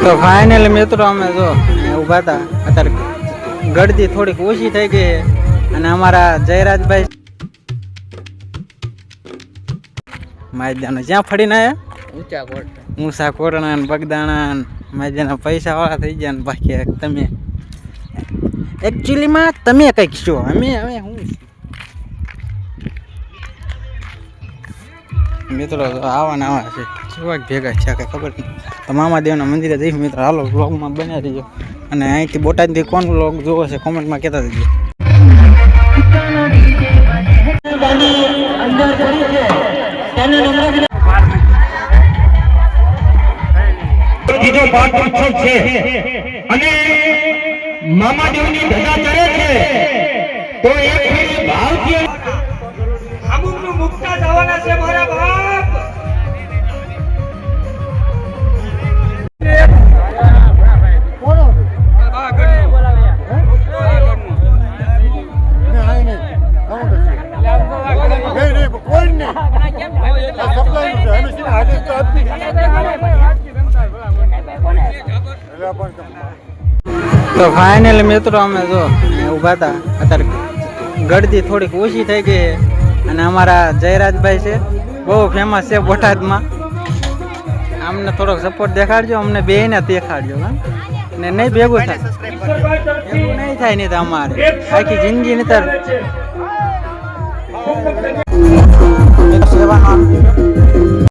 તો ફાઇનલી મિત્રો અમે જો ઊભા હતા, અત્યારે ગળદી થોડીક ઓછી થઈ ગઈ અને અમારા જયરાજભાઈ માયદાનો જ્યાં ફરીને આવ્યા ઊંચા કોટણા ને બગદાણા માયદાના પૈસા વાળા થઈ ગયા ને બાકી તમે એકચ્યુઅલીમાં તમે કંઈક છો, અમે હું મિત્રો આવા ને આવા છે કેવા ભેગા છે કઈ ખબર નહીં. તો મામાદેવના મંદિરે જઈશું મિત્રો, હાલો વ્લોગમાં બન્યા રહીજો. અને અહીંથી બોટાદથી કોણ વ્લોગ જોવો છે કોમેન્ટમાં કહેતા જજો. અને મામાદેવની ધજા ચડે છે તો એક ભાવથી અમુકનું મુક્તા જવાના છે મારા બાપ. તો ફાઇનલી મિત્રો અમે જો ઊભા હતા, અત્યારે ગળદી થોડીક ઓછી થઈ ગઈ અને અમારા જયરાજભાઈ છે બહુ ફેમસ છે બોટાદમાં. અમને થોડોક સપોર્ટ દેખાડજો, અમને બેયને દેખાડજો હા ને નહીં ભેગું થાય એવું નહીં થાય નહીં તો અમારે આખી જિંદગી નહીં સેવાનો